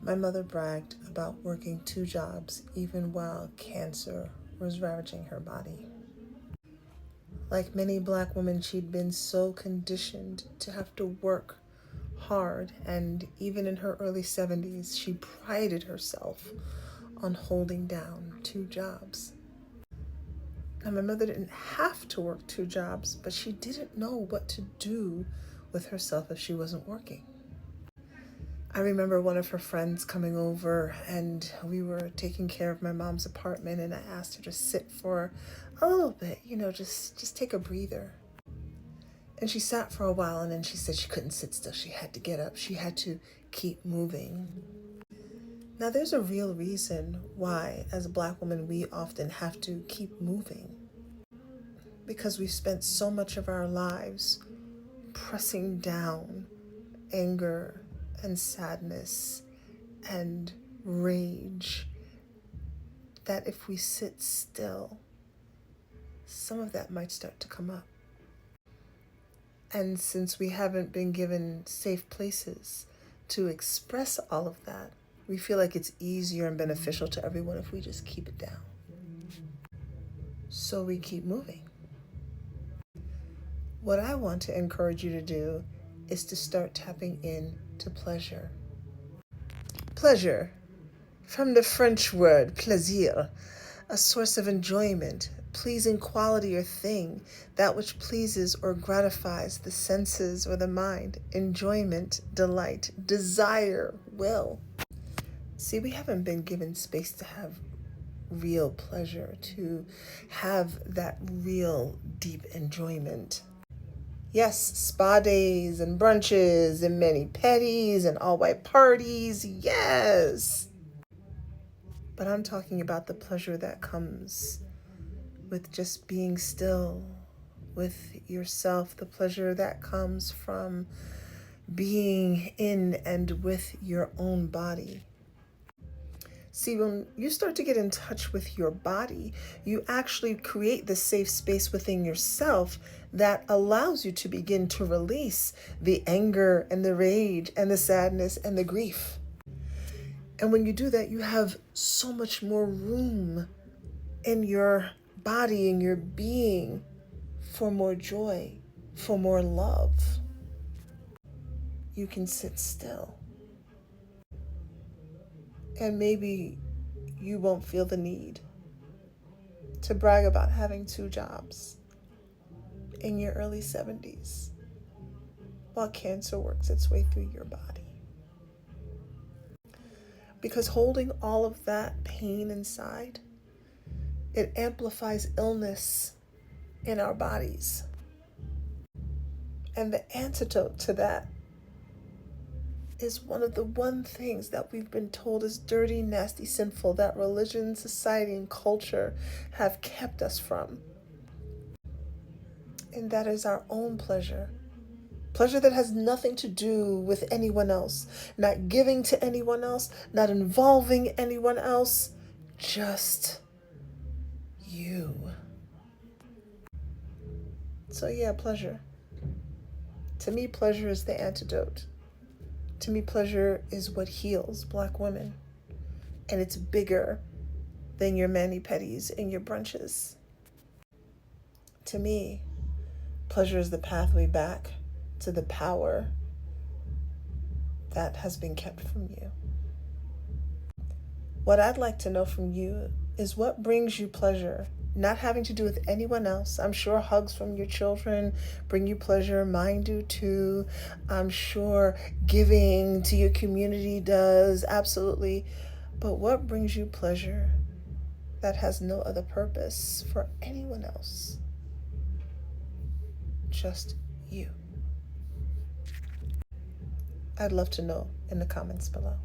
My mother bragged about working 2 jobs even while cancer was ravaging her body. Like many Black women, she'd been so conditioned to have to work hard, and even in her early 70s, she prided herself on holding down 2 jobs. Now, my mother didn't have to work 2 jobs, but she didn't know what to do with herself if she wasn't working. I remember one of her friends coming over, and we were taking care of my mom's apartment, and I asked her to sit for a little bit, just take a breather. And she sat for a while, and then she said she couldn't sit still. She had to get up. She had to keep moving. Now, there's a real reason why, as a Black woman, we often have to keep moving. Because we've spent so much of our lives pressing down anger and sadness and rage, that if we sit still, some of that might start to come up. And since we haven't been given safe places to express all of that, we feel like it's easier and beneficial to everyone if we just keep it down. So we keep moving. What I want to encourage you to do is to start tapping into pleasure. Pleasure, from the French word plaisir, a source of enjoyment, pleasing quality or thing, that which pleases or gratifies the senses or the mind, enjoyment, delight, desire, will. See, we haven't been given space to have real pleasure, to have that real deep enjoyment. Yes, spa days and brunches and mani-pedis and all-white parties, yes. But I'm talking about the pleasure that comes with just being still with yourself, the pleasure that comes from being in and with your own body. See, when you start to get in touch with your body, you actually create the safe space within yourself that allows you to begin to release the anger and the rage and the sadness and the grief. And when you do that, you have so much more room in your body, in your being, for more joy, for more love. You can sit still. And maybe you won't feel the need to brag about having 2 jobs in your early 70s while cancer works its way through your body. Because holding all of that pain inside, it amplifies illness in our bodies. And the antidote to that is one of the one things that we've been told is dirty, nasty, sinful, that religion, society, and culture have kept us from. And that is our own pleasure. Pleasure that has nothing to do with anyone else, not giving to anyone else, not involving anyone else, just you. So yeah, pleasure. To me, pleasure is the antidote. To me, pleasure is what heals Black women. And it's bigger than your mani-pedis and your brunches. To me, pleasure is the pathway back to the power that has been kept from you. What I'd like to know from you is what brings you pleasure, not having to do with anyone else. I'm sure hugs from your children bring you pleasure. Mine do too. I'm sure giving to your community does, absolutely. But what brings you pleasure that has no other purpose for anyone else? Just you. I'd love to know in the comments below.